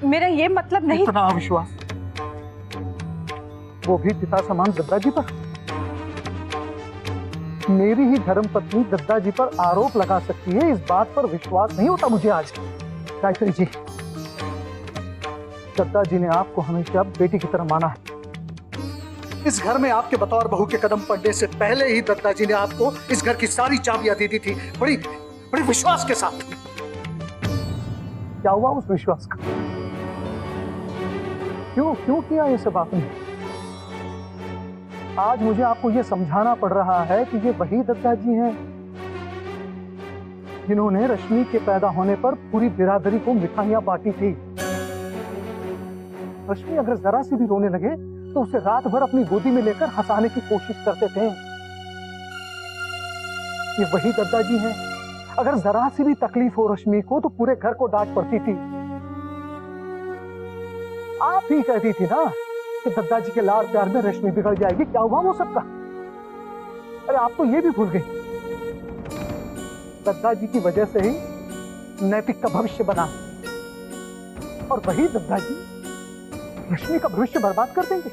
मेरा ये मतलब नहीं। इतना अविश्वास, वो भी पिता समान दद्दा जी पर। मेरी ही धर्मपत्नी दद्दा जी पर आरोप लगा सकती है, इस बात पर विश्वास नहीं होता मुझे आज। गायत्री जी, दद्दा जी ने आपको हमेशा बेटी की तरह माना है। इस घर में आपके बतौर बहू के कदम पड़ने से पहले ही दद्दा जी ने आपको इस घर की सारी चाबियां दे दी थी, बड़ी बड़े विश्वास के साथ। क्या हुआ उस विश्वास का? क्यों क्यों किया ये सब आपने? आज मुझे आपको ये समझाना पड़ रहा है कि ये वही दद्दा जी हैं जिन्होंने रश्मि के पैदा होने पर पूरी बिरादरी को मिठाइयां बांटी थी। रश्मि अगर जरा सी भी रोने लगे तो उसे रात भर अपनी गोदी में लेकर हंसाने की कोशिश करते थे। ये वही दद्दा जी हैं। अगर जरा सी भी तकलीफ हो रश्मि को तो पूरे घर को डांट पड़ती थी। आप ही कहती थी ना कि दद्दा जी के लाड़ प्यार में रश्मि बिगड़ जाएगी। क्या हुआ वो सबका? अरे आप तो ये भी भूल गई, दद्दा जी की वजह से ही नैतिक का भविष्य बना, और वही दद्दा जी रश्मि का भविष्य बर्बाद कर देंगे।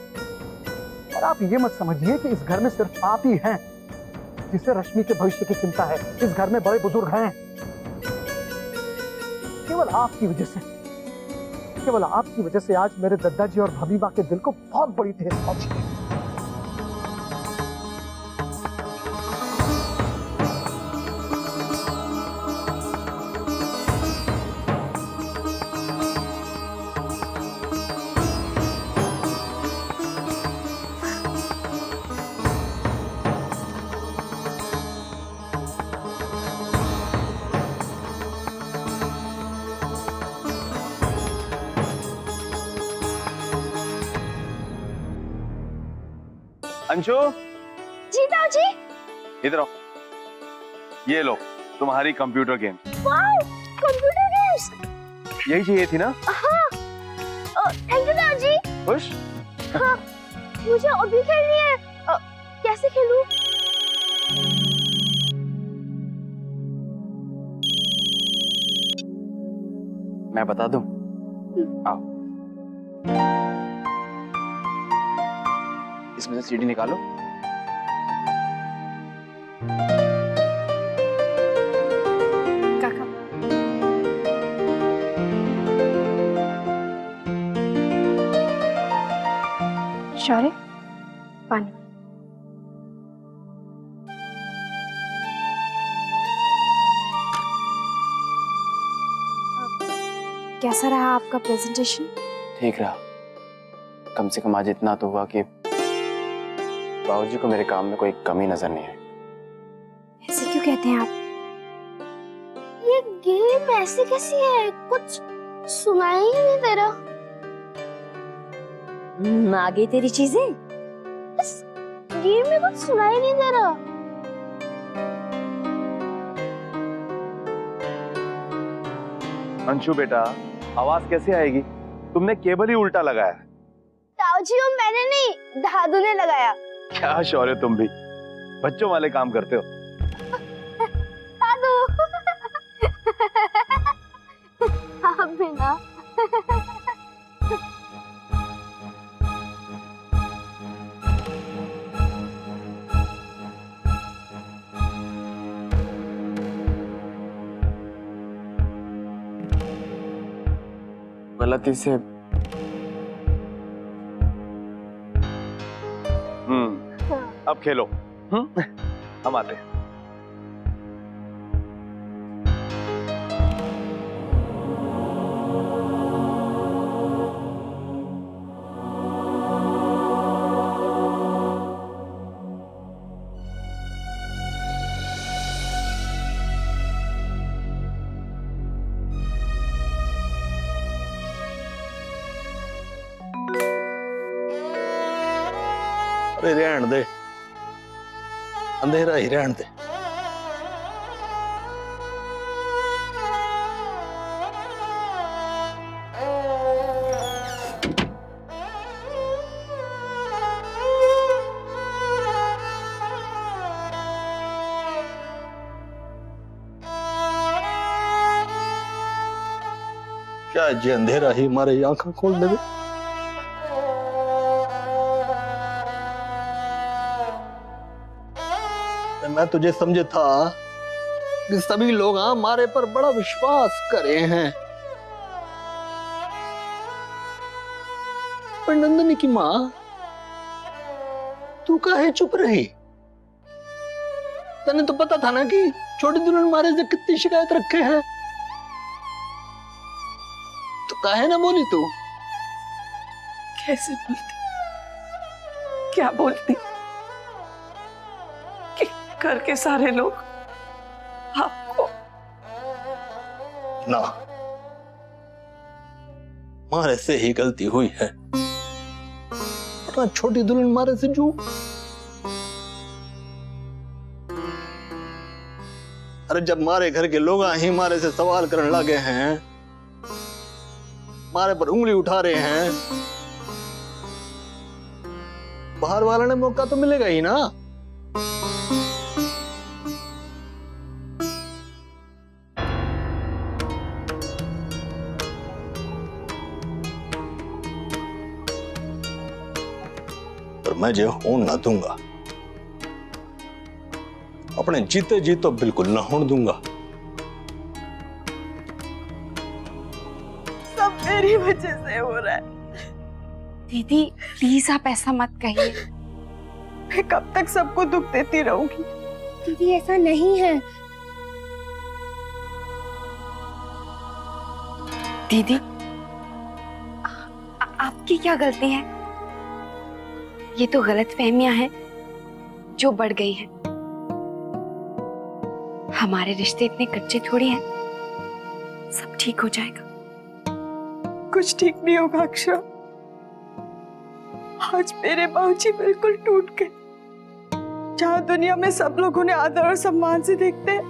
और आप ये मत समझिए कि इस घर में सिर्फ आप ही हैं जिसे रश्मि के भविष्य की चिंता है। इस घर में बड़े बुजुर्ग हैं। केवल आपकी वजह से, केवल आपकी वजह से आज मेरे दद्दा जी और भाभी माँ के दिल को बहुत बड़ी ठेस पहुंची है। अंशु, जी ताऊजी। इधर आओ। ये लो तुम्हारी computer game. Wow, computer games. यही चाहिए थी ना? हाँ, थैंक यू ताऊजी। खुश? हाँ, मुझे और भी खेलनी है। कैसे खेलूं? मैं बता दूं? आओ, इसमें से सीडी निकालो। काका, शौर्य, पानी। कैसा रहा आपका प्रेजेंटेशन? ठीक रहा। कम से कम आज इतना तो हुआ कि बाबूजी को मेरे काम में कोई कमी नजर नहीं आई। ऐसे क्यों कहते हैं आप? ये गेम ऐसी कैसी है? कुछ सुनाई ही नहीं दे रहा। आ गई तेरी चीजें। इस गेम में कुछ सुनाई नहीं दे रहा। अंशु बेटा, आवाज कैसे आएगी? तुमने केबल ही उल्टा लगाया। ताऊजी, वो मैंने नहीं, दादू ने लगाया। क्या शौर्य, तुम भी बच्चों वाले काम करते हो। दादू। आप भी ना। गलती से अब खेलो। हम आते हैं। अरे रहन दे, अंधेरा ही रहन दे। क्या शायद ये अंधेरा ही हमारी आंखें खोल देवे। मैं तुझे समझे था कि सभी लोग हमारे पर बड़ा विश्वास करे हैं, पर नंदनी की माँ तू काहे चुप रही? तने तो पता था ना कि छोटी दुल्हन मारे से कितनी शिकायत रखे हैं, तो काहे ना बोली तू? कैसे बोलती, क्या बोलती कि घर के सारे लोग आपको? ना, मारे से ही गलती हुई है, वरना छोटी दुल्हन मारे से जू। अरे जब मारे घर के लोग ही मारे से सवाल करने लगे हैं, मारे पर उंगली उठा रहे हैं, बाहर वाले ने मौका तो मिलेगा ही ना। पर मैं जो होने ना दूंगा, अपने जीते जी तो बिल्कुल ना होने दूंगा। सब मेरी वजह से हो रहा है। दीदी प्लीज आप ऐसा मत कहिए। मैं कब तक सबको दुख देती रहूंगी? दीदी ऐसा नहीं है। दीदी आपकी क्या गलती है? ये तो गलतफहमियां हैं जो बढ़ गई हैं। हमारे रिश्ते इतने कच्चे थोड़ी हैं, सब ठीक हो जाएगा। कुछ ठीक नहीं होगा अक्षरा। आज मेरे बाबूजी बिल्कुल टूट गए। जहां दुनिया में सब लोग उन्हें आदर और सम्मान से देखते हैं,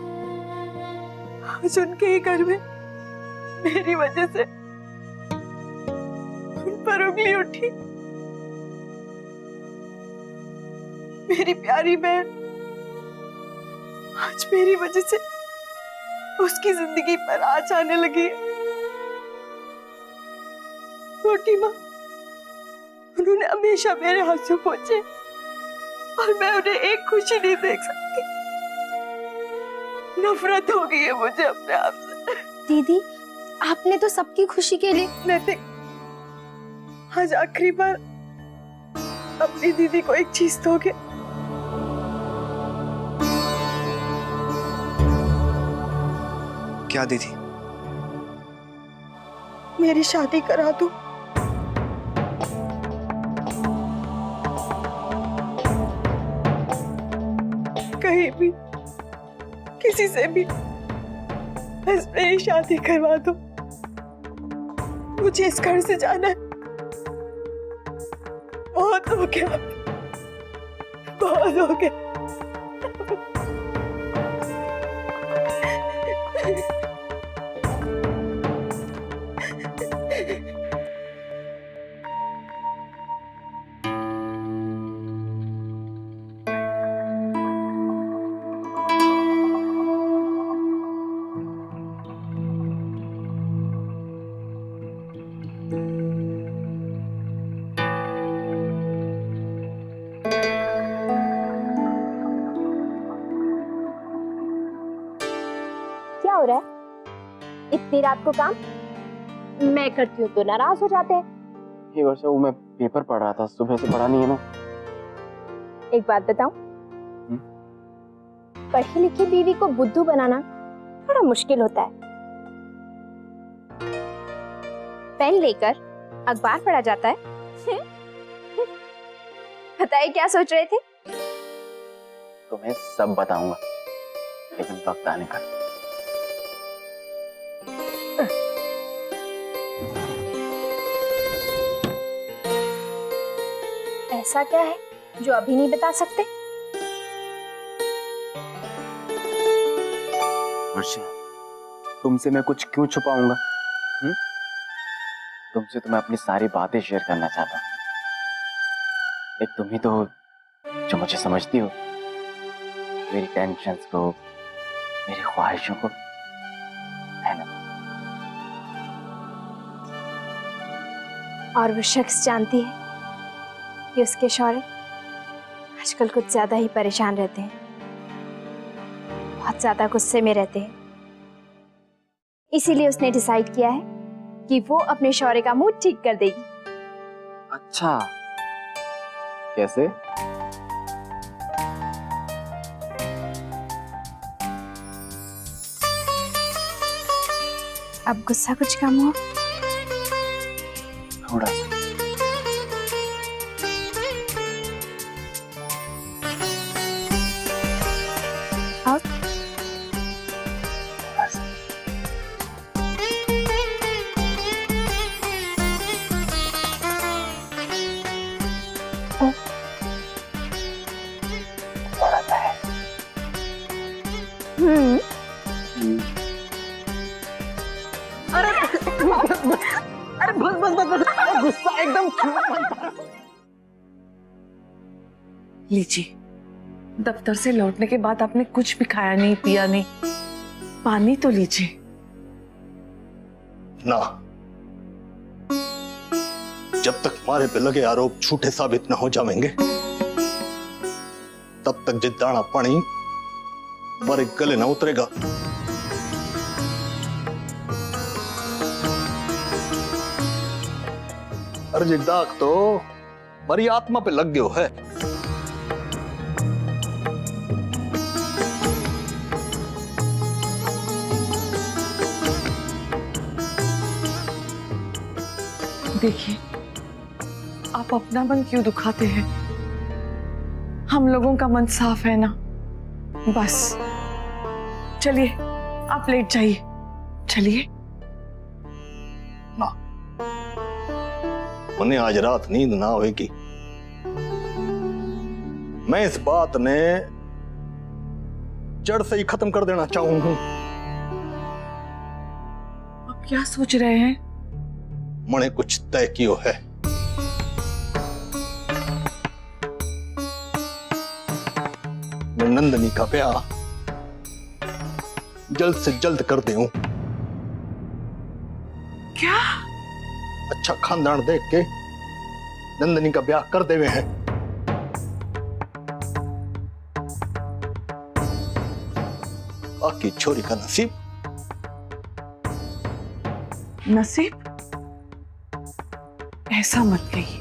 आज उनके ही घर में मेरी वजह से उन पर उंगली उठी। मेरी प्यारी बहन आज मेरी वजह से उसकी जिंदगी पर आँच आने लगी है। छोटी माँ, उन्होंने हमेशा मेरे आंसू पोंछे और मैं उन्हें एक खुशी नहीं देख सकती। नफरत हो गई है मुझे अपने आप से। दीदी आपने तो सबकी खुशी के लिए। नैतिक, आज आखिरी बार अपनी दीदी को एक चीज दोगे? क्या दीदी? मेरी शादी करा दो। कहीं भी किसी से भी बस मेरी शादी करवा दो। मुझे इस घर से जाना है। बहुत हो गया, बहुत हो गया। क्या हो रहा है? इतनी रात को काम? मैं करती हूँ तो नाराज हो जाते हैं। ये वर्षा, वो मैं पेपर पढ़ रहा था, सुबह से पढ़ा नहीं है ना। एक बात बताऊं, पढ़ी लिखी बीवी को बुद्धू बनाना थोड़ा मुश्किल होता है। पेन लेकर अखबार पढ़ा जाता है। बताइए क्या सोच रहे थे? तुम्हें सब बताऊंगा, लेकिन वक्त आने का। ऐसा क्या है जो अभी नहीं बता सकते? वर्षा, तुमसे मैं कुछ क्यों छुपाऊंगा? तुमसे तो मैं अपनी सारी बातें शेयर करना चाहता हूँ। एक तुम ही तो हो जो मुझे समझती हो, मेरी टेंशन्स को, मेरी ख्वाहिशों को, है ना? और वो शख्स जानती है कि उसके शौहर आजकल कुछ ज्यादा ही परेशान रहते हैं, बहुत ज्यादा गुस्से में रहते हैं। इसीलिए उसने डिसाइड किया है कि वो अपने शौहर का मूड ठीक कर देगी। अच्छा, कैसे? अब गुस्सा कुछ कम हो। थोड़ा सा। अब अरे बस बस बस बस, अरे गुस्सा एकदम बनता। लीजिए, दफ्तर से लौटने के बाद आपने कुछ भी खाया नहीं, पिया नहीं, पानी तो लीजिए। ना, जब तक हमारे पे लगे आरोप झूठे साबित न हो जाएंगे तब तक जे दाना पानी हमारे गले ना उतरेगा। अरे जी दाग तो हमारी आत्मा पे लग गयो है। देखिए, आप अपना मन क्यों दुखाते हैं? हम लोगों का मन साफ है ना। बस चलिए, आप लेट जाइए। चलिए। ना, मने आज रात नींद ना होगी। मैं इस बात ने जड़ से ही खत्म कर देना चाहूंगा। आप क्या सोच रहे हैं? मने कुछ तय कियो है। मैं नंदनी का ब्याह जल्द से जल्द कर दूं। क्या? अच्छा खानदान देख के नंदनी का ब्याह कर देवे हैं। बाकी छोरी का नसीब। नसीब? ऐसा मत कहिए।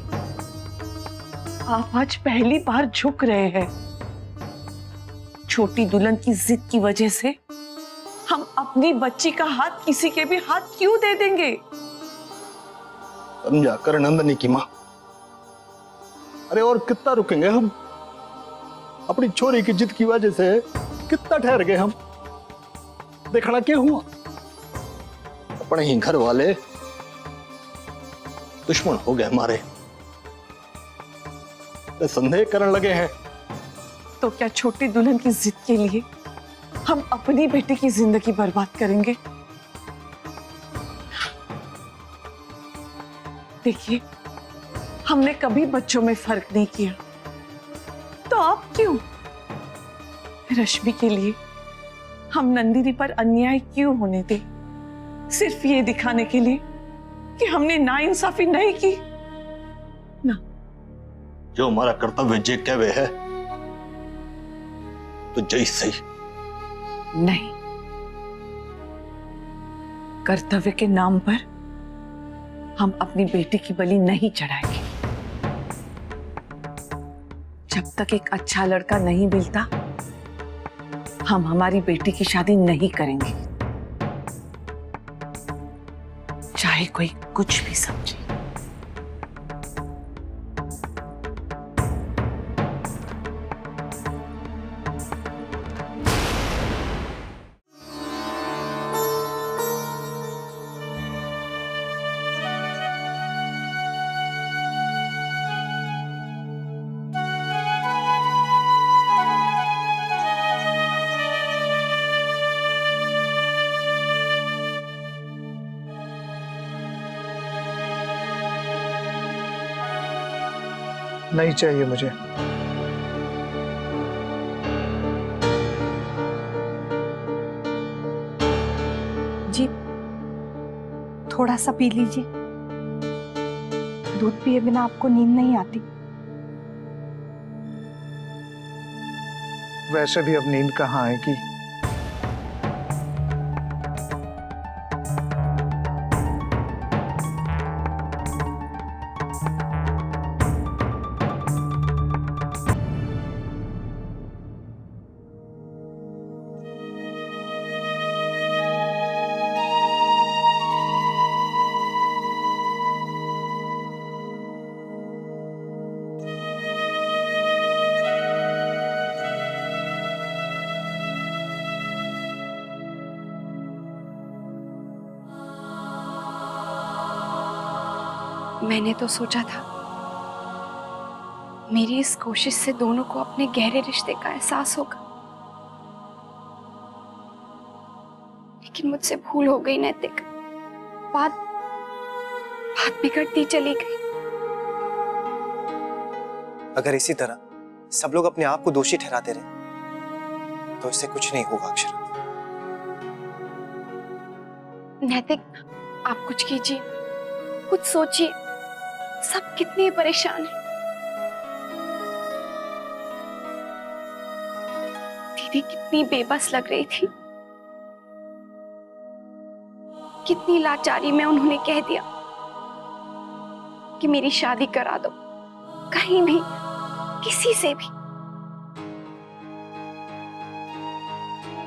आप आज पहली बार झुक रहे हैं। छोटी दुल्हन की जिद की वजह से हम अपनी बच्ची का हाथ किसी के भी हाथ क्यों दे देंगे? समझा कर नंदनी की मां। अरे और कितना रुकेंगे हम? अपनी छोरी की जिद की वजह से कितना ठहर गए हम? देखना क्या हुआ? अपने ही घर वाले दुश्मन हो गए हमारे। तो संदेह करने लगे हैं। तो क्या छोटी दुल्हन की जिद के लिए हम अपनी बेटी की जिंदगी बर्बाद करेंगे? देखिए, हमने कभी बच्चों में फर्क नहीं किया, तो आप क्यों? रश्मि के लिए हम नंदिनी पर अन्याय क्यों होने दे? सिर्फ ये दिखाने के लिए कि हमने नाइंसाफी नहीं की ना। जो हमारा कर्तव्य जे कहवे है तो जय सही। नहीं, कर्तव्य के नाम पर हम अपनी बेटी की बलि नहीं चढ़ाएंगे। जब तक एक अच्छा लड़का नहीं मिलता, हम हमारी बेटी की शादी नहीं करेंगे, चाहे कोई कुछ भी समझे। नहीं चाहिए मुझे। जी, थोड़ा सा पी लीजिए। दूध पिए बिना आपको नींद नहीं आती? वैसे भी अब नींद कहाँ आएगी। मैंने तो सोचा था मेरी इस कोशिश से दोनों को अपने गहरे रिश्ते का एहसास होगा, लेकिन मुझसे भूल हो गई नैतिक। बात बिगड़ती चली गई। अगर इसी तरह सब लोग अपने आप को दोषी ठहराते रहे तो इससे कुछ नहीं होगा अक्षरा। नैतिक, आप कुछ कीजिए, कुछ सोचिए। सब कितने परेशान हैं। दीदी कितनी बेबस लग रही थी, कितनी लाचारी में उन्होंने कह दिया कि मेरी शादी करा दो, कहीं भी, किसी से भी।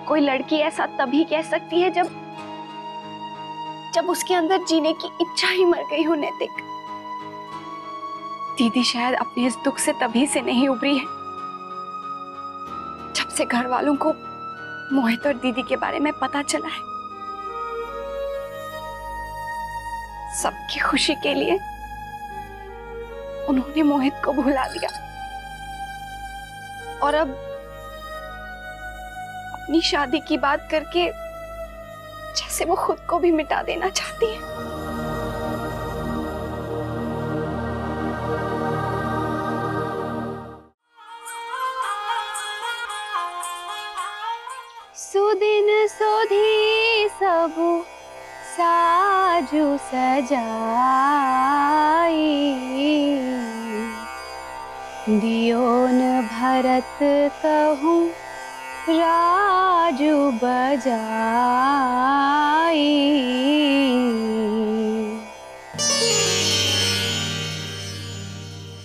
कोई लड़की ऐसा तभी कह सकती है जब उसके अंदर जीने की इच्छा ही मर गई हो नैतिक। दीदी शायद अपने इस दुख से तभी से नहीं उभरी है जब से घर वालों को मोहित और दीदी के बारे में पता चला है। सबकी खुशी के लिए उन्होंने मोहित को भुला दिया और अब अपनी शादी की बात करके जैसे वो खुद को भी मिटा देना चाहती है। सुदिन सोधी सबु साजु सजाई, दियोन भरत कहूँ राजू बजाई।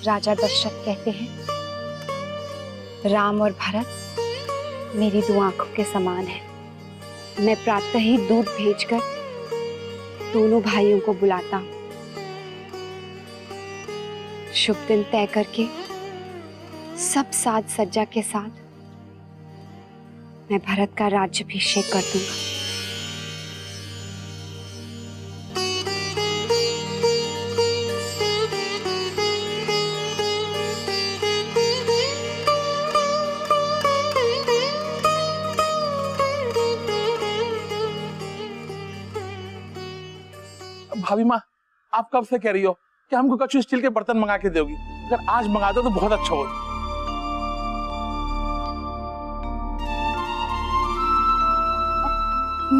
राजा दशरथ कहते हैं, राम और भरत मेरी दो आंखों के समान है। मैं प्रातः ही दूध भेजकर दोनों भाइयों को बुलाता हूं। शुभ दिन तय करके सब साज सज्जा के साथ मैं भरत का राज्याभिषेक कर दूंगा। भाभी माँ, आप कब से कह रही हो कि हमको कच्चू स्टील के बर्तन मंगा के दोगी? अगर आज मंगा दो तो बहुत अच्छा होगा।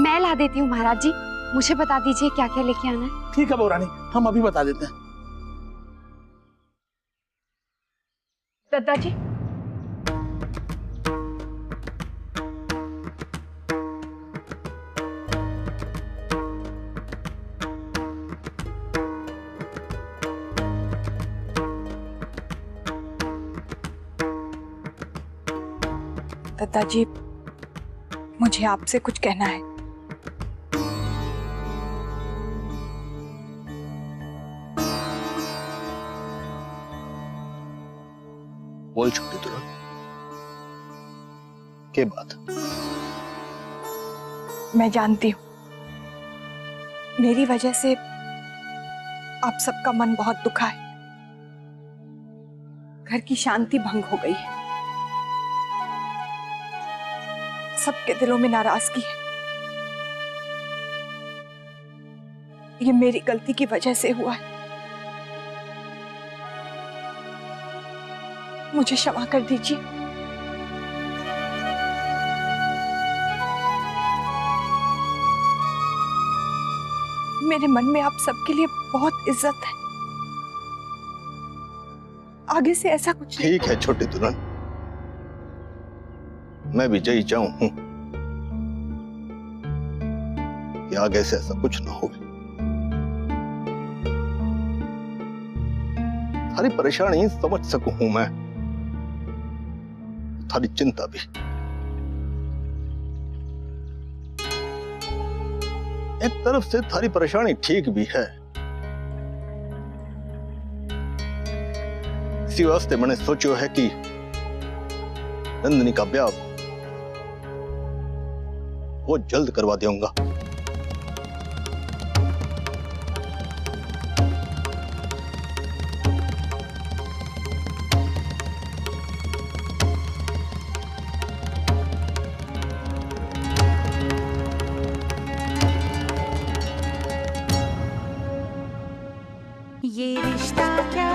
मैं ला देती हूँ महाराज जी, मुझे बता दीजिए क्या क्या लेके आना है। ठीक है बहुरानी, हम अभी बता देते हैं। दादाजी, दादाजी, मुझे आपसे कुछ कहना है। बोल छोटी तुरा, के बात? मैं जानती हूँ मेरी वजह से आप सबका मन बहुत दुखा है, घर की शांति भंग हो गई है, सबके दिलों में नाराजगी है। ये मेरी गलती की वजह से हुआ है, मुझे क्षमा कर दीजिए। मेरे मन में आप सबके लिए बहुत इज्जत है, आगे से ऐसा कुछ नहीं। ठीक है छोटी दुल्हन, मैं भी यही चाहूं हूं कि आगे से ऐसा कुछ ना हो। थारी परेशानी समझ सकूं हूं मैं, थारी चिंता भी। एक तरफ से थारी परेशानी ठीक भी है, इसी वास्ते मैंने सोचो है कि नंदिनी का ब्याह वो जल्द करवा दूंगा। ये रिश्ता क्या